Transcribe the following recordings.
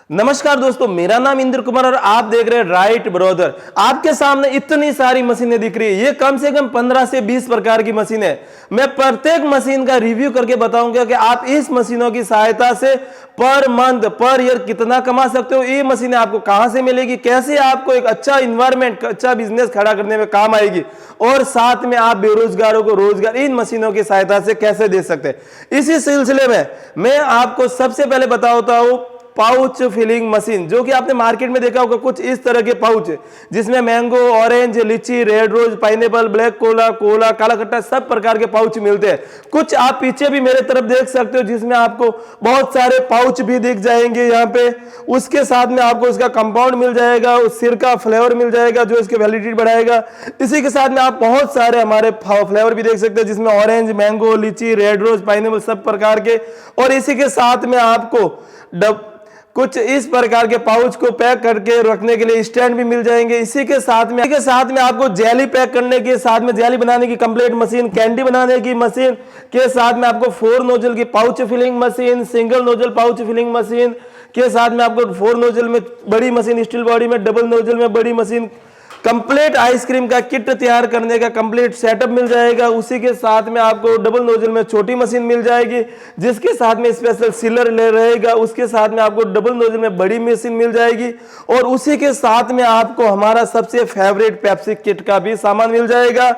नमस्कार दोस्तों, मेरा नाम इंद्र कुमार और आप देख रहे हैं राइट ब्रदर। आपके सामने इतनी सारी मशीनें दिख रही है। ये कम से कम 15 से 20 प्रकार की मशीन है। मैं प्रत्येक मशीन का रिव्यू करके बताऊंगा कि आप इस मशीनों की सहायता से पर मंथ पर ईयर कितना कमा सकते हो। ये मशीनें आपको कहां से मिलेगी, कैसे आपको एक अच्छा इन्वायरमेंट, अच्छा बिजनेस खड़ा करने में काम आएगी, और साथ में आप बेरोजगारों को रोजगार इन मशीनों की सहायता से कैसे दे सकते हैं। इसी सिलसिले में मैं आपको सबसे पहले बताता हूं पाउच फिलिंग मशीन, जो कि आपने मार्केट में देखा होगा। कुछ इस तरह के पाउच जिसमें mango, orange, lychee, red rose, pineapple, black cola, cola, काला खट्टा, सब प्रकार के पाउच मिलते हैं। कुछ आप पीछे भी मेरे तरफ देख सकते हो जिसमें आपको बहुत सारे पाउच भी दिख जाएंगे यहाँ पे। उसके साथ में आपको इसका कंपाउंड मिल जाएगा, उस सिर का फ्लेवर मिल जाएगा जो इसकी वैलिडिटी बढ़ाएगा। इसी के साथ में आप बहुत सारे हमारे फ्लेवर भी देख सकते हैं जिसमें ऑरेंज, मैंगो, लीची, रेड रोज, पाइनएप्पल, सब प्रकार के। और इसी के साथ में आपको कुछ इस प्रकार के पाउच को पैक करके रखने के लिए स्टैंड भी मिल जाएंगे। इसी के साथ में आपको जेली पैक करने के साथ में जेली बनाने की कंप्लीट मशीन, कैंडी बनाने की मशीन के साथ में आपको 4 नोजल की pouch filling machine, single nozzle pouch filling machine के साथ में आपको 4 नोजल में बड़ी मशीन, स्टील बॉडी में डबल नोजल में बड़ी मशीन, कंप्लीट आइसक्रीम का किट तैयार करने का कंप्लीट सेटअप मिल जाएगा। उसी के साथ में आपको डबल नोजल में छोटी मशीन मिल जाएगी जिसके साथ में स्पेशल सीलर ले रहेगा। उसके साथ में आपको डबल नोजल में बड़ी मशीन मिल जाएगी। और उसी के साथ में आपको हमारा सबसे फेवरेट पेप्सी किट का भी सामान मिल जाएगा।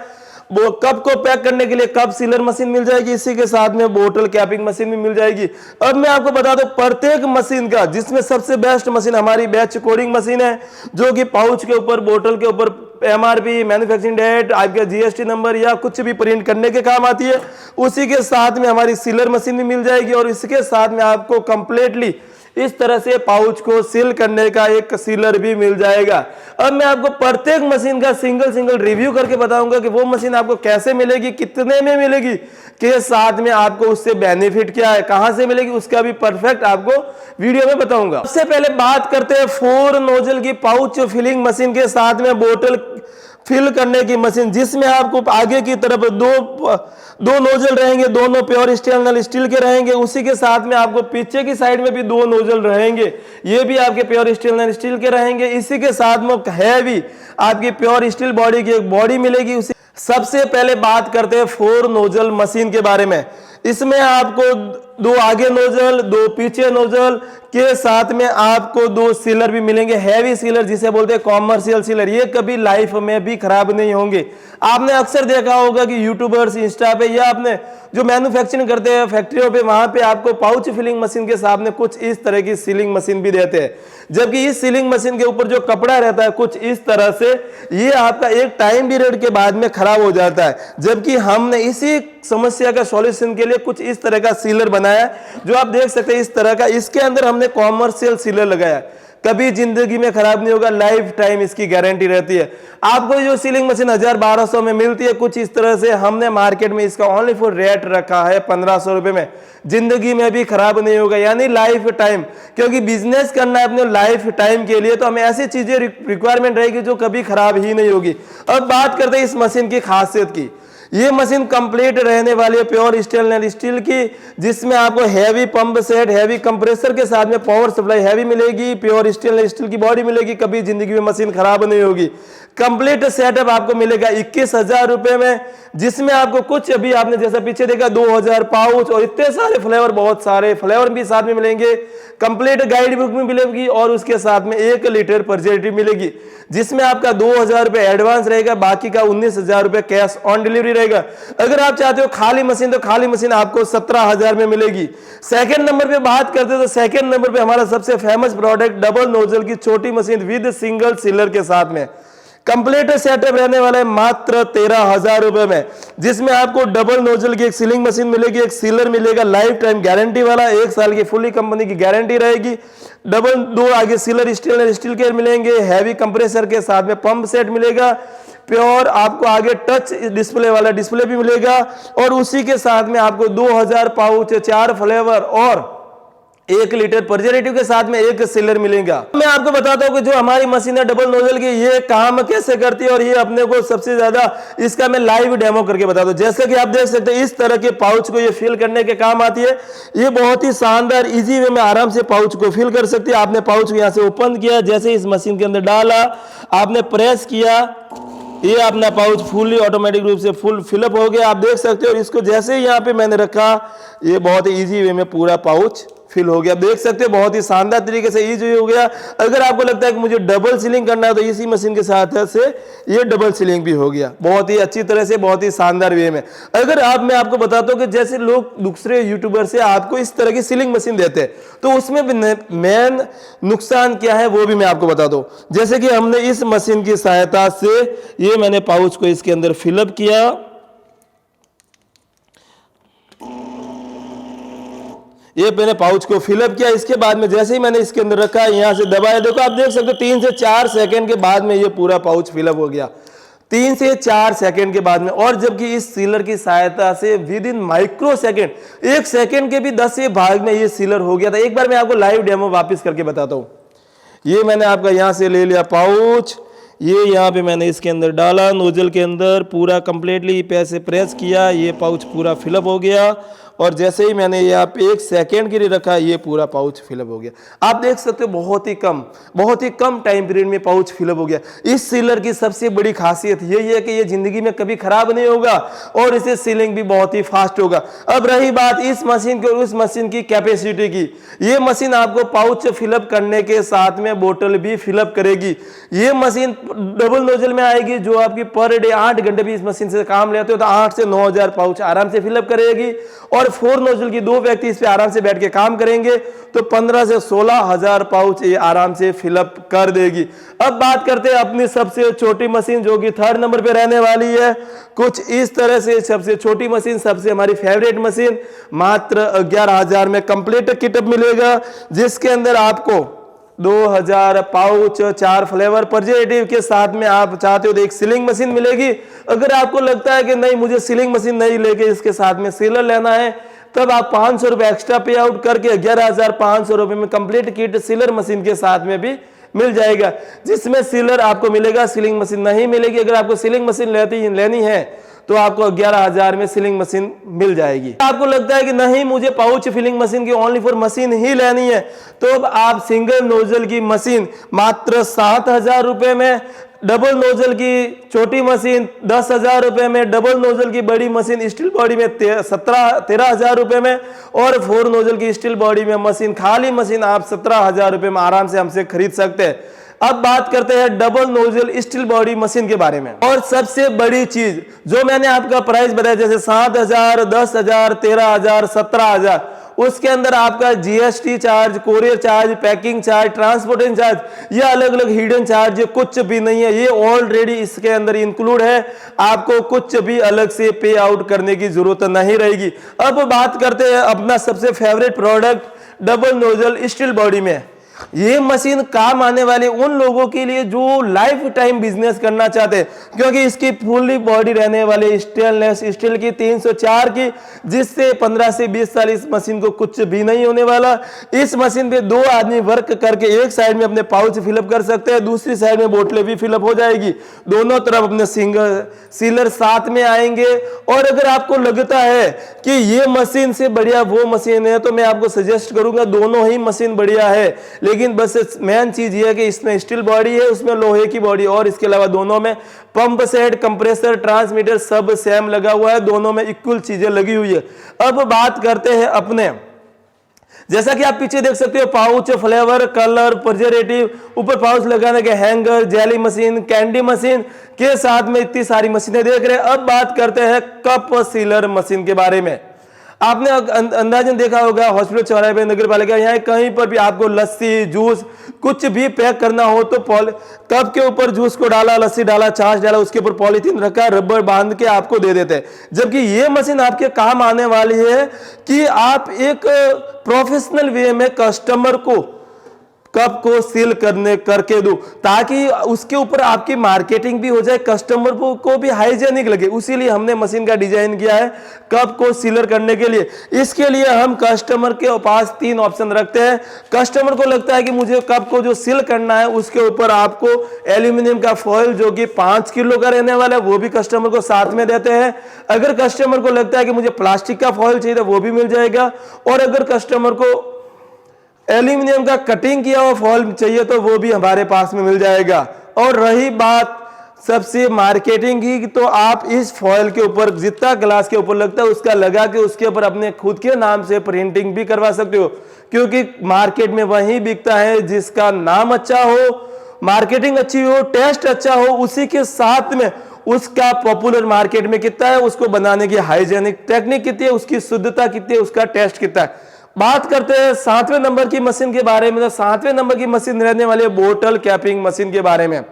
वो कप को पैक करने के लिए कप सीलर मशीन मिल जाएगी। इसी के साथ में बोतल कैपिंग मशीन भी मिल जाएगी। अब मैं आपको बता दूं प्रत्येक मशीन का, जिसमें सबसे बेस्ट मशीन हमारी बैच कोडिंग मशीन है, जो कि पाउच के ऊपर, बोतल के ऊपर एमआरपी, मैन्युफैक्चरिंग डेट, आपका जीएसटी नंबर या कुछ भी प्रिंट करने के काम आती है। उसी के साथ में हमारी सीलर मशीन भी मिल जाएगी। और इसके साथ में आपको कंप्लीटली इस तरह से पाउच को सील करने का एक सीलर भी मिल जाएगा। अब मैं आपको प्रत्येक मशीन का सिंगल रिव्यू करके बताऊंगा कि वो मशीन आपको कैसे मिलेगी, कितने में मिलेगी, के साथ में आपको उससे बेनिफिट क्या है, कहां से मिलेगी, उसका भी परफेक्ट आपको वीडियो में बताऊंगा। सबसे पहले बात करते हैं 4 नोजल की पाउच फिलिंग मशीन के साथ में बोतल फिल करने की मशीन, जिसमें आपको आगे की तरफ दो नोजल रहेंगे, दोनों प्योर स्टेनलेस स्टील के रहेंगे। उसी के साथ में आपको पीछे की साइड में भी 2 नोजल रहेंगे, ये भी आपके प्योर स्टेनलेस स्टील के रहेंगे। इसी के साथ में हैवी आपकी प्योर स्टील बॉडी की एक बॉडी मिलेगी। उसी सबसे पहले बात करते हैं 4 नोजल मशीन के बारे में। इसमें आपको 2 आगे नोजल, 2 पीछे नोजल के साथ में आपको 2 सीलर भी मिलेंगे। हैवी सीलर जिसे बोलते हैं कॉमर्शियल सीलर, ये कभी लाइफ में भी खराब नहीं होंगे। आपने अक्सर देखा होगा कि यूट्यूबर्स इंस्टा पे या आपने जो मैन्युफैक्चरिंग करते हैं फैक्ट्रियों पे, वहां पे आपको पाउच फिलिंग मशीन के सामने कुछ इस तरह की सीलिंग मशीन भी देते हैं। जबकि इस सीलिंग मशीन के ऊपर जो कपड़ा रहता है कुछ इस तरह से, ये आपका एक टाइम पीरियड के बाद में खराब हो जाता है। जबकि हमने इसी समस्या का सॉल्यूशन के लिए कुछ इस तरह का सीलर बनाया जो आप देख सकते हैं इस तरह का। इसके अंदर हमने कॉमर्शियल सीलर लगाया, कभी जिंदगी में खराब नहीं होगा, लाइफ टाइम इसकी गारंटी रहती है। आपको जो सीलिंग मशीन 1000-1200 में मिलती है कुछ इस तरह से, हमने मार्केट में इसका ओनली फॉर रेट रखा है 1500 रुपए में। जिंदगी में भी खराब नहीं होगा, यानी लाइफ टाइम, क्योंकि बिजनेस करना है अपने लाइफ टाइम के लिए, तो हमें ऐसी चीजें रिक्वायरमेंट रहेगी जो कभी खराब ही नहीं होगी। अब बात करते हैं इस मशीन की खासियत की। ये मशीन कंप्लीट रहने वाली है प्योर स्टेनलेस स्टील की, जिसमें आपको heavy pump set, heavy compressor के साथ में पावर सप्लाई हैवी मिलेगी, प्योर स्टेनलेस स्टील की बॉडी मिलेगी, कभी जिंदगी में मशीन खराब नहीं होगी। कंप्लीट सेटअप आपको मिलेगा 21,000 रुपए में, जिसमें आपको कुछ अभी आपने जैसा पीछे देखा 2000 पाउच और इतने सारे फ्लेवर, बहुत सारे फ्लेवर भी साथ में मिलेंगे। कंप्लीट गाइड बुक भी मिलेगी और उसके साथ में 1 लीटर पर्जेटिव मिलेगी, जिसमें आपका 2000 रुपए एडवांस रहेगा, बाकी का 19,000 रुपए कैश ऑन डिलीवरी रहेगा। अगर आप चाहते हो खाली मशीन, तो खाली मशीन आपको 17,000 में मिलेगी। सेकंड नंबर पे बात करते हो तो सेकंड नंबर पे हमारा सबसे फेमस प्रोडक्ट डबल नोजल की छोटी मशीन विद सिंगल सीलर के साथ में कंप्लीट सेटअप रहने वाला है मात्र 13,000 रुपए में, जिसमें आपको डबल नोजल की एक सीलिंग मशीन मिलेगी, एक सीलर मिलेगा लाइफ टाइम गारंटी वाला, 1 साल की फुली कंपनी की गारंटी रहेगी। डबल 2 आगे सीलर स्टील के मिलेंगे, हैवी कंप्रेसर के साथ में पंप सेट मिलेगा, प्योर आपको आगे टच डिस्प्ले वाला डिस्प्ले भी मिलेगा। और उसी के साथ में आपको 2000 पाउच, 4 फ्लेवर और 1 लीटर प्रिजर्वेटिव के साथ में एक सीलर मिलेगा। मैं आपको बताता हूं कि जो हमारी मशीन है डबल नोजल की, ये काम कैसे करती है और ये अपने को सबसे ज्यादा इसका मैं लाइव डेमो करके बताता हूं। जैसे कि आप देख सकते हैं इस तरह के पाउच को ये फिल करने के काम आती है। ये बहुत ही शानदार इजी वे में आराम से पाउच को फिल कर सकती है। आपने पाउच को यहां से ओपन किया, जैसे इस मशीन के अंदर डाला, आपने प्रेस किया, ये अपना पाउच फुली ऑटोमेटिक रूप से फुल फिलअप हो गया, आप देख सकते हो। और इसको जैसे ही यहाँ पे मैंने रखा, ये बहुत ही इजी वे में पूरा पाउच फिल हो गया। आप देख सकते हो बहुत ही शानदार तरीके से इजी हो गया। अगर आपको लगता है कि मुझे डबल सीलिंग करना है तो इसी मशीन के साथ से ये डबल सीलिंग भी हो गया, बहुत ही अच्छी तरह से, बहुत ही शानदार वे में। अगर मैं आपको बताता हूँ कि जैसे लोग दूसरे यूट्यूबर से आपको इस तरह की सीलिंग मशीन देते हैं, तो उसमें मेन नुकसान क्या है वो भी मैं आपको बता दूं। जैसे कि हमने इस मशीन की सहायता से ये मैंने पाउच को इसके अंदर फिलअप किया, ये मैंने पाउच को फिलअप किया। इसके बाद में जैसे ही मैंने इसके अंदर रखा, यहां से दबाया, देखो आप देख सकते हो 3 से 4 सेकंड के बाद में ये पूरा पाउच फिलअप हो गया, 3 से 4 सेकंड के बाद में। और जबकि इस सीलर की सहायता से with in micro second, 1 second के भी 10वें भाग में ये सीलर हो गया था। एक बार मैं आपको लाइव डेमो वापस करके बताता हूं। ये मैंने आपका यहां से ले लिया पाउच, ये यहाँ पे मैंने इसके अंदर डाला, नोजल के अंदर पूरा कंप्लीटली पैसे प्रेस किया, ये पाउच पूरा फिलअप हो गया। और जैसे ही मैंने यहाँ पे 1 सेकेंड के लिए रखा, ये पूरा पाउच फिलअप हो गया। आप देख सकते हो बहुत ही कम टाइम पीरियड में पाउच फिलअप हो गया। इस सीलर की सबसे बड़ी खासियत यही है कि ये जिंदगी में कभी खराब नहीं होगा और इसे सीलिंग भी बहुत ही फास्ट होगा। अब रही बात इस मशीन की और उस मशीन की कैपेसिटी की, ये मशीन आपको पाउच फिलअप करने के साथ में बोतल भी फिलअप करेगी। ये मशीन डबल नोजल में आएगी, जो आपकी पर डे 8 घंटे भी इस मशीन से काम लेते हो तो 8 से 9,000 पाउच आराम से फिलअप करेगी। और 4 नोजल की 2 व्यक्ति इस पे आराम से बैठ के काम करेंगे तो 15 से 16,000 पाउच ये आराम से फिलअप कर देगी। अब बात करते हैं अपनी सबसे छोटी मशीन, जो कि 3rd नंबर पे रहने वाली है। कुछ इस तरह से सबसे छोटी मशीन, सबसे हमारी फेवरेट मशीन, मात्र 11,000 में कंप्लीट किटअप मिलेगा, जिसके अंदर आपको 2000 पाउच, 4 फ्लेवर प्रिजर्वेटिव के साथ में आप चाहते हो तो एक सीलिंग मशीन मिलेगी। अगर आपको लगता है कि नहीं मुझे सीलिंग मशीन नहीं लेके इसके साथ में सीलर लेना है, तब आप 500 रुपए एक्स्ट्रा पे आउट करके 11,500 रुपए में कंप्लीट किट सीलर मशीन के साथ में भी मिल जाएगा, जिसमें सीलर आपको मिलेगा, सीलिंग मशीन नहीं मिलेगी। अगर आपको सीलिंग मशीन लेनी है तो आपको 11,000 में सीलिंग मशीन मिल जाएगी। आपको लगता है कि नहीं मुझे पाउच फिलिंग मशीन की ओनली फॉर मशीन ही लेनी है, तो अब आप सिंगल नोजल की मशीन मात्र 7,000 रुपए में, डबल नोजल की छोटी मशीन 10,000 रुपए में, डबल नोजल की बड़ी मशीन स्टील बॉडी में 13,000 रुपए में, और 4 नोजल की स्टील बॉडी में मशीन, खाली मशीन आप 17,000 रुपए में आराम से हमसे खरीद सकते हैं। अब बात करते हैं double nozzle steel body machine के बारे में। और सबसे बड़ी चीज जो मैंने आपका प्राइस बताया, जैसे 7,000, 10,000, 13,000, 17,000, उसके अंदर आपका GST charge, courier charge, packing charge, transportation charge, ये अलग अलग हिडन चार्ज कुछ भी नहीं है, ये ऑलरेडी इसके अंदर इंक्लूड है। आपको कुछ भी अलग से पे आउट करने की जरूरत नहीं रहेगी। अब बात करते हैं अपना सबसे favourite product double nozzle steel body में। ये मशीन काम आने वाले उन लोगों के लिए जो लाइफ टाइम बिजनेस करना चाहते हैं, क्योंकि इसकी फुल्ली बॉडी रहने वाले स्टेनलेस स्टील की 304 की, जिससे 15 से 20 साल इस मशीन को कुछ भी नहीं होने वाला। इस मशीन पे 2 आदमी वर्क करके एक साइड में अपने पाउच फिलअप कर सकते हैं, दूसरी साइड में बोतलें भी फिलअप हो जाएगी, दोनों तरफ अपने सिंगल सीलर साथ में आएंगे। और अगर आपको लगता है कि ये मशीन से बढ़िया वो मशीन है, तो मैं आपको सजेस्ट करूंगा दोनों ही मशीन बढ़िया है, लेकिन बस मेन चीज ये है कि इसमें स्टील बॉडी है, उसमें लोहे की बॉडी, और इसके अलावा दोनों में पंप सेट, कंप्रेसर, ट्रांसमीटर सब सेम लगा हुआ है, दोनों में इक्वल चीजें लगी हुई है। अब बात करते हैं अपने, जैसा कि आप पीछे देख सकते हो, पाउच, फ्लेवर, कलर, प्रिजर्वेटिव, ऊपर पाउच लगाने के hanger, jelly machine, candy machine के साथ में इतनी सारी मशीनें देख रहे हैं। अब बात करते हैं कप सीलर मशीन के बारे में। आपने अंदाजन देखा होगा हॉस्पिटल चौराहे पे, नगर पालिका, यहाँ कहीं पर भी आपको लस्सी, जूस कुछ भी पैक करना हो तो कप के ऊपर जूस को डाला, लस्सी डाला, छाछ डाला, उसके ऊपर पॉलीथीन रखा, रबर बांध के आपको दे देते हैं। जबकि ये मशीन आपके काम आने वाली है कि आप एक प्रोफेशनल वे में कप को सील करके दूं, ताकि उसके ऊपर आपकी मार्केटिंग भी हो जाए, कस्टमर को भी हाइजेनिक लगे। उसीलिए हमने मशीन का डिजाइन किया है कप को सीलर करने के लिए। इसके लिए हम कस्टमर के पास 3 ऑप्शन रखते हैं। कस्टमर को लगता है कि मुझे कप को जो सील करना है उसके ऊपर आपको एल्यूमिनियम का फॉइल जो कि 5 किलो का रहने वाला है वो भी कस्टमर को साथ में देते हैं। अगर कस्टमर को लगता है कि मुझे प्लास्टिक का फॉइल चाहिए तो वो भी मिल जाएगा, और अगर कस्टमर को एल्यूमिनियम का कटिंग किया हुआ फॉइल चाहिए तो वो भी हमारे पास में मिल जाएगा। और रही बात सबसे मार्केटिंग की, तो आप इस फॉइल के ऊपर जितना ग्लास के ऊपर लगता है उसका लगा के उसके ऊपर अपने खुद के नाम से प्रिंटिंग भी करवा सकते हो, क्योंकि मार्केट में वही बिकता है जिसका नाम अच्छा हो, मार्केटिंग अच्छी हो, टेस्ट अच्छा हो, उसी के साथ में उसका पॉपुलर मार्केट में कितना है, उसको बनाने की हाइजेनिक टेक्निक कितनी है, उसकी शुद्धता कितनी है, उसका टेस्ट कितना है। बात करते हैं 7वें नंबर की मशीन के बारे में। तो 7वें नंबर की मशीन रहने वाली है बोतल कैपिंग मशीन के बारे में।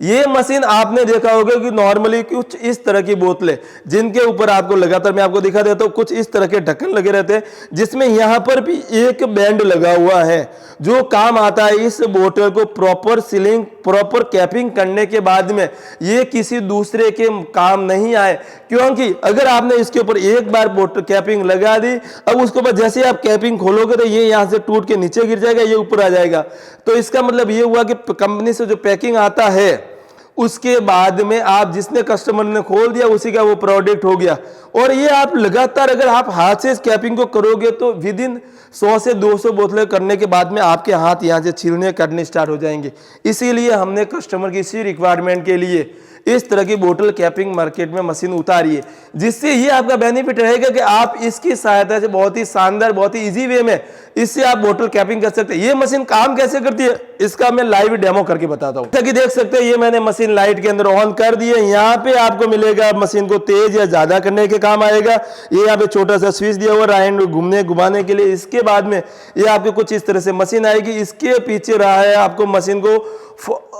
ये मशीन आपने देखा होगा कि नॉर्मली कुछ इस तरह की बोतलें जिनके ऊपर आपको लगातार मैं आपको दिखा देता हूं, कुछ इस तरह के ढक्कन लगे रहते हैं, जिसमें यहां पर भी एक बैंड लगा हुआ है जो काम आता है इस बोतल को प्रॉपर सीलिंग प्रॉपर कैपिंग करने के बाद में। ये किसी दूसरे के काम नहीं आए, क्योंकि अगर आपने इसके ऊपर एक बार बोतल कैपिंग लगा दी, अब उसके बाद जैसे आप कैपिंग खोलोगे तो ये यहां से टूट के नीचे गिर जाएगा, ये ऊपर आ जाएगा। तो इसका मतलब ये हुआ कि कंपनी से जो पैकिंग आता है उसके बाद में आप जिसने कस्टमर ने खोल दिया उसी का वो प्रोडक्ट हो गया। और ये आप लगातार अगर आप हाथ से इस कैपिंग को करोगे तो विद इन 100 से 200 बोतलें करने के बाद में आपके हाथ यहाँ से छीलने कटने स्टार्ट हो जाएंगे। इसीलिए हमने कस्टमर की इसी रिक्वायरमेंट के लिए इस तरह की बोतल कैपिंग मार्केट में मशीन उतारी है, जिससे ये आपका बेनिफिट रहेगा कि आप इसकी सहायता से बहुत ही शानदार बहुत ही इजी वे में इससे आप बोतल कैपिंग कर सकते हैं। ये मशीन काम कैसे करती है इसका मैं लाइव डेमो करके बताता हूं। जैसा कि देख सकते हैं ये मैंने मशीन लाइट के अंदर ऑन कर दी है। यहाँ पे आपको मिलेगा मशीन को तेज या ज्यादा करने के काम आएगा। ये यहाँ पे छोटा सा स्विच दिया हुआ राउंड घुमाने के लिए। इसके बाद में ये आपको कुछ इस तरह से मशीन आएगी। इसके पीछे रहा है आपको मशीन को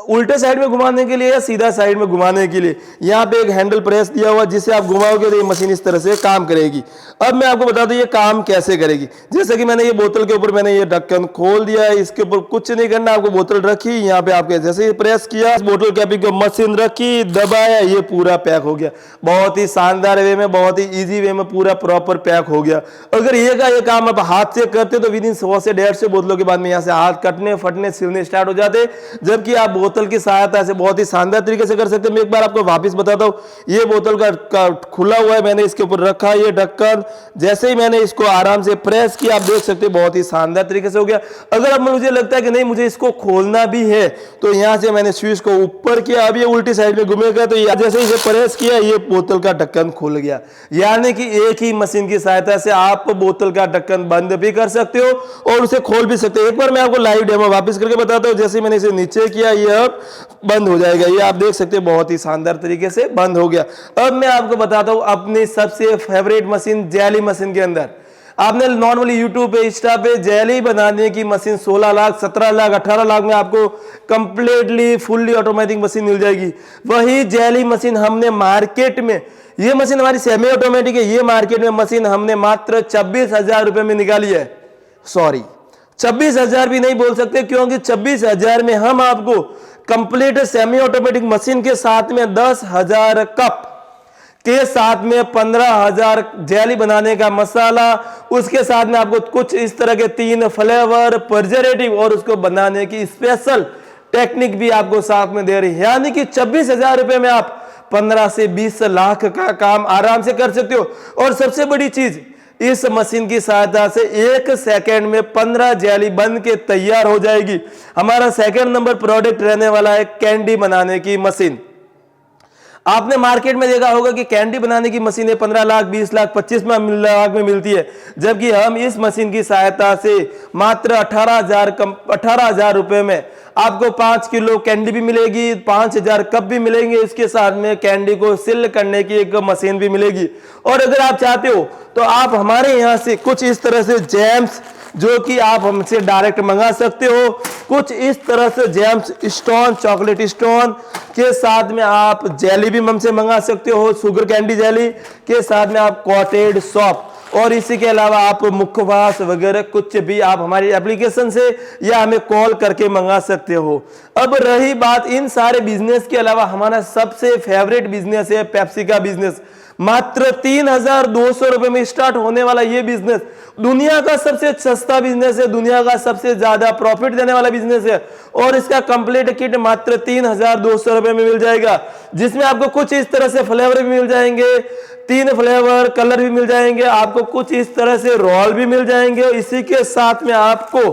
उल्टे साइड में घुमाने के लिए या सीधा साइड में घुमाने के लिए। यहाँ पे एक हैंडल प्रेस दिया हुआ जिसे आप घुमाओगे तो ये मशीन इस तरह से काम करेगी। अब मैं आपको बता दूं ये काम कैसे करेगी। जैसे कि मैंने ये बोतल के ऊपर मैंने ये ढक्कन खोल दिया है, इसके ऊपर कुछ नहीं करना, आपको बोतल रखी, यहाँ पे आपके जैसे ही प्रेस किया बोतल कैपिंग को मशीन रखी, दबाया, ये पूरा पैक हो गया। बहुत ही शानदार वे में बहुत ही ईजी वे में पूरा प्रॉपर पैक हो गया। अगर ये का ये काम आप हाथ से करते तो विद इन 100 से 150 बोतलों के बाद में यहाँ से हाथ कटने फटने सिलने स्टार्ट हो जाते, जबकि आप बोतल की सहायता से बहुत ही शानदार तरीके से कर सकते हैं। मैं एक बार आपको वापस बताता हूं। ये बोतल का खुला हुआ है, मैंने इसके ऊपर रखा ये ढक्कन, जैसे ही मैंने इसको आराम से प्रेस किया आप देख सकते हैं बहुत ही शानदार तरीके से हो गया। अगर अब मुझे लगता है कि नहीं मुझे इसको खोलना भी है तो यहां से मैंने स्विच को ऊपर किया, अब ये उल्टी साइड में घूमेगा तो जैसे इसे प्रेस किया ये बोतल का ढक्कन खुल गया। यानी कि एक ही मशीन की सहायता से आप बोतल का ढक्कन बंद भी कर सकते हो और उसे खोल भी सकते हो। एक बार मैं आपको लाइव डेमो वापस करके बताता हूं। जैसे मैंने इसे नीचे किया ये अब बंद हो जाएगा, ये आप देख सकते हैं बहुत ही शानदार तरीके से बंद हो गया। अब मैं आपको बताता हूं अपनी सबसे फेवरेट मशीन जेली मशीन के अंदर। आपने नॉर्मली यूट्यूब पे इंस्टा पे जेली बनाने की मशीन 16 लाख 17 लाख 18 लाख में आपको कंप्लीटली फुल्ली ऑटोमेटिक मशीन मिल जाएगी। वही जेली मशीन हमने मार्केट में, ये मशीन हमारी सेमी ऑटोमेटिक है, ये मार्केट में मशीन हमने मात्र 26,000 रुपए में निकाली है। सॉरी 26,000 भी नहीं बोल सकते, क्योंकि 26,000 में हम आपको कंप्लीट सेमी ऑटोमेटिक मशीन के साथ में 10,000 कप के साथ में 15,000 जेली बनाने का मसाला, उसके साथ में आपको कुछ इस तरह के 3 फ्लेवर प्रिजर्वेटिव और उसको बनाने की स्पेशल टेक्निक भी आपको साथ में दे रही है। यानी कि 26,000 रुपए में आप 15 से 20 लाख का काम आराम से कर सकते हो। और सबसे बड़ी चीज इस मशीन की सहायता से 1 सेकंड में 15 जेली बन के तैयार हो जाएगी। हमारा सेकंड नंबर प्रोडक्ट रहने वाला है कैंडी बनाने की मशीन। आपने मार्केट में देखा होगा कि कैंडी बनाने की मशीनें 15 लाख 20 लाख 25 लाख में मिलती है, जबकि हम इस मशीन की सहायता से मात्र 18,000 रुपए में आपको 5 किलो कैंडी भी मिलेगी, 5,000 कप भी मिलेंगे, इसके साथ में कैंडी को सिल करने की एक मशीन भी मिलेगी। और अगर आप चाहते हो तो आप हमारे यहाँ से कुछ इस तरह से जैम्स जो कि आप हमसे डायरेक्ट मंगा सकते हो, कुछ इस तरह से जैम्स स्टोन चॉकलेट स्टोन के साथ में आप जेली भी हमसे मंगा सकते हो, शुगर कैंडी जेली के साथ में आप कॉटेड सॉफ्ट और इसी के अलावा आप मुखवास वगैरह कुछ भी आप हमारी एप्लीकेशन से या हमें कॉल करके मंगा सकते हो। अब रही बात इन सारे बिजनेस के अलावा हमारा सबसे फेवरेट बिजनेस है पेप्सी का बिजनेस। मात्र 3,200 रुपए में स्टार्ट होने वाला ये बिजनेस दुनिया का सबसे सस्ता बिजनेस है, दुनिया का सबसे ज्यादा प्रॉफिट देने वाला बिजनेस है। और इसका कंप्लीट किट मात्र 3,200 रुपए में मिल जाएगा, जिसमें आपको कुछ इस तरह से फ्लेवर भी मिल जाएंगे, 3 फ्लेवर कलर भी मिल जाएंगे, आपको कुछ इस तरह से रोल भी मिल जाएंगे। इसी के साथ में आपको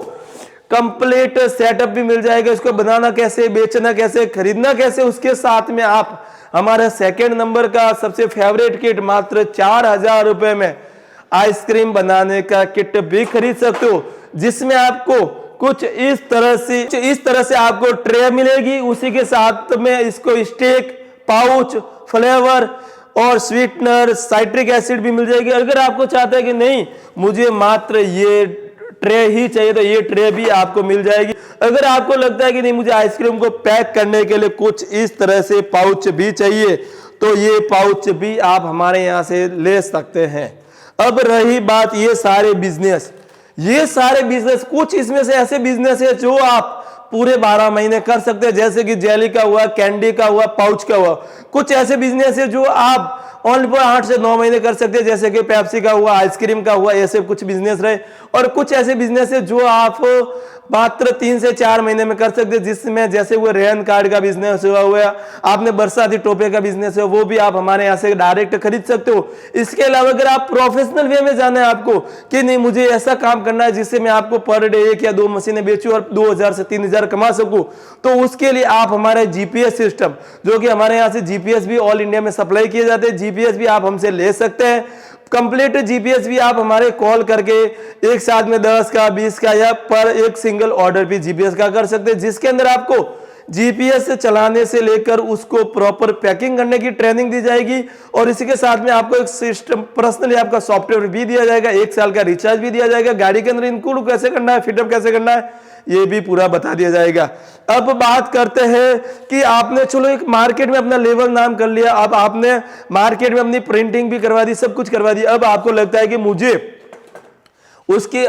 कंप्लीट सेटअप भी मिल जाएगा, इसको बनाना कैसे, बेचना कैसे, खरीदना कैसे। उसके साथ में आप हमारे सेकंड नंबर का सबसे फेवरेट किट मात्र 4,000 रुपए में आइसक्रीम बनाने का किट भी खरीद सकते हो, जिसमें आपको कुछ इस तरह से आपको ट्रे मिलेगी। उसी के साथ में इसको स्टिक, पाउच, फ्लेवर और स्वीटनर, साइट्रिक एसिड भी मिल जाएगी। अगर आपको चाहते हैं कि नहीं मुझे मात्र ये ट्रे ही चाहिए तो ये ट्रे भी आपको मिल जाएगी। अगर आपको लगता है कि नहीं मुझे आइसक्रीम को पैक करने के लिए कुछ इस तरह से पाउच भी चाहिए तो ये पाउच भी आप हमारे यहां से ले सकते हैं। अब रही बात ये सारे बिजनेस कुछ इसमें से ऐसे बिजनेस है जो आप पूरे 12 महीने कर सकते हैं, जैसे कि जेली का हुआ, कैंडी का हुआ, पाउच का हुआ। कुछ ऐसे बिजनेस है जो आप ओनली फॉर 8 से 9 महीने कर सकते हैं, जैसे कि पेप्सी का हुआ, आइसक्रीम का हुआ, ऐसे कुछ बिजनेस रहे। और कुछ ऐसे बिजनेस है जो आप मात्र 3 से 4 महीने में कर सकते हैं, जिसमें जैसे वो रेहन कार्ड का बिजनेस हुआ, आपने बरसाती टोपे का बिजनेस है, वो भी आप हमारे यहाँ से डायरेक्ट खरीद सकते हो। इसके अलावा अगर आप प्रोफेशनल वे में जाना है आपको कि नहीं मुझे ऐसा काम करना है जिससे मैं आपको पर डे 1 या 2 मशीनें बेचूं और 2,000 से 3,000 कमा सकूं, तो उसके लिए आप हमारे जीपीएस सिस्टम, जो कि हमारे यहाँ से जीपीएस भी ऑल इंडिया में सप्लाई किए जाते हैं, जीपीएस भी आप हमसे ले सकते हैं। कंप्लीट जीपीएस भी आप हमारे कॉल करके एक साथ में 10 का, 20 का या पर एक सिंगल ऑर्डर भी जीपीएस का कर सकते हैं, जिसके अंदर आपको जीपीएस चलाने से लेकर उसको प्रॉपर पैकिंग करने की ट्रेनिंग दी जाएगी। और इसी के साथ में आपको एक सिस्टम पर्सनली आपका सॉफ्टवेयर भी दिया जाएगा, 1 साल का रिचार्ज भी दिया जाएगा, गाड़ी के अंदर इंक्लूड कैसे करना है, फिटअप कैसे करना है, ये भी पूरा बता दिया जाएगा। अब बात करते हैं कि आपने चलो एक मार्केट में अपना लेवल नाम कर लिया, अब आपने मार्केट में अपनी प्रिंटिंग भी करवा दी, सब कुछ करवा दी। अब आपको लगता है कि मुझे उसके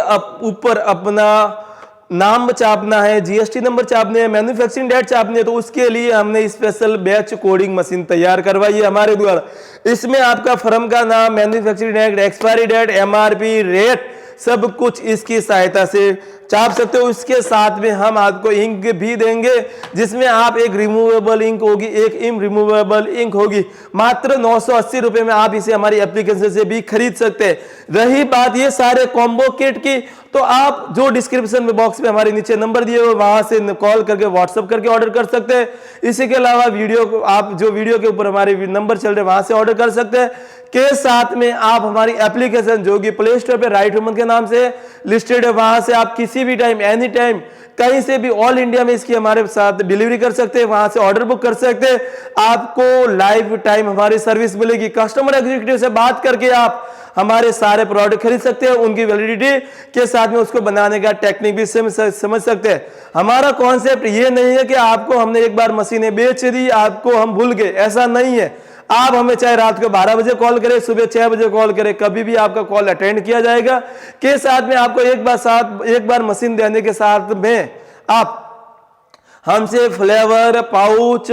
ऊपर अपना नाम छापना है, जीएसटी नंबर छापने है, मैन्युफैक्चरिंग डेट छापनी है, तो उसके लिए हमने स्पेशल बैच कोडिंग मशीन तैयार करवाई है हमारे द्वारा। इसमें आपका फर्म का नाम, manufacturing date, expiry date, MRP, rate सब कुछ इसकी सहायता से छाप सकते हो। इसके साथ में हम आपको इंक भी देंगे, जिसमें आप एक रिमूवेबल इंक होगी, एक इनरिमूवेबल इंक होगी। मात्र 980 रुपए में आप इसे हमारी एप्लीकेशन से भी खरीद सकते हैं। रही बात ये सारे कॉम्बो किट की, तो आप जो डिस्क्रिप्शन में बॉक्स में हमारे नीचे नंबर दिए हुए वहां से कॉल करके, व्हाट्सएप करके ऑर्डर कर सकते हैं। इसी के अलावा आप जो वीडियो के ऊपर हमारे नंबर चल रहे हैं वहां से ऑर्डर कर सकते हैं। के साथ में आप हमारी एप्लीकेशन जो कि प्ले स्टोर पे राइट ह्यूमन के नाम से लिस्टेड है, वहां से आप किसी भी टाइम, एनी टाइम, कहीं से भी ऑल इंडिया में इसकी हमारे साथ डिलीवरी कर सकते हैं, वहां से ऑर्डर बुक कर सकते हैं। आपको लाइफ टाइम हमारी सर्विस मिलेगी। कस्टमर एग्जीक्यूटिव से बात करके आप हमारे सारे प्रोडक्ट खरीद सकते हैं, उनकी वैलिडिटी के साथ में उसको बनाने का टेक्निक भी समझ सकते हैं। हमारा कॉन्सेप्ट ये नहीं है कि आपको हमने एक बार मशीनें बेच दी, आपको हम भूल गए, ऐसा नहीं है। आप हमें चाहे रात को 12 बजे कॉल करें, सुबह 6 बजे कॉल करें, कभी भी आपका कॉल अटेंड किया जाएगा। के साथ में आपको एक बार मशीन देने के साथ में आप हमसे फ्लेवर, पाउच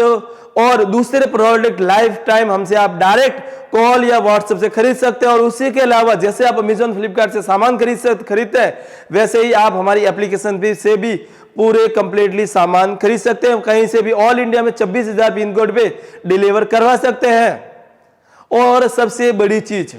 और दूसरे प्रोडक्ट लाइफ टाइम हमसे आप डायरेक्ट कॉल या व्हाट्सएप से खरीद सकते हैं। और उसी के अलावा जैसे आप अमेजॉन, फ्लिपकार्ट से सामान खरीदते हैं, वैसे ही आप हमारी एप्लीकेशन से भी पूरे कंप्लीटली सामान खरीद सकते हैं। कहीं से भी ऑल इंडिया में 26,000 पिन कोड पे डिलीवर करवा सकते हैं। और सबसे बड़ी चीज,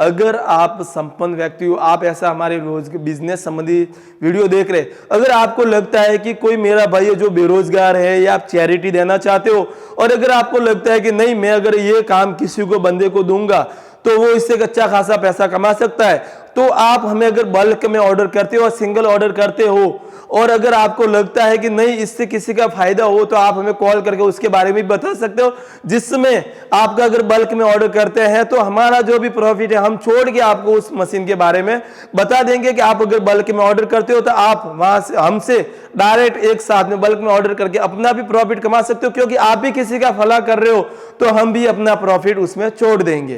अगर आप संपन्न व्यक्ति हो, आप ऐसा हमारे रोज बिजनेस संबंधी वीडियो देख रहे, अगर आपको लगता है कि कोई मेरा भाई है जो बेरोजगार है या आप चैरिटी देना चाहते हो, और अगर आपको लगता है कि नहीं मैं अगर ये काम किसी को, बंदे को दूंगा तो वो इससे अच्छा खासा पैसा कमा सकता है, तो आप हमें अगर बल्क में ऑर्डर करते हो और सिंगल ऑर्डर करते हो, और अगर आपको लगता है कि नहीं इससे किसी का फायदा हो, तो आप हमें कॉल करके उसके बारे में भी बता सकते हो। जिसमें आपका अगर बल्क में ऑर्डर करते हैं तो हमारा जो भी प्रॉफिट है हम छोड़ के आपको उस मशीन के बारे में बता देंगे कि आप अगर बल्क में ऑर्डर करते हो तो आप वहां से हमसे डायरेक्ट एक साथ में बल्क में ऑर्डर करके अपना भी प्रॉफिट कमा सकते हो, क्योंकि आप भी किसी का भला कर रहे हो तो हम भी अपना प्रॉफिट उसमें छोड़ देंगे।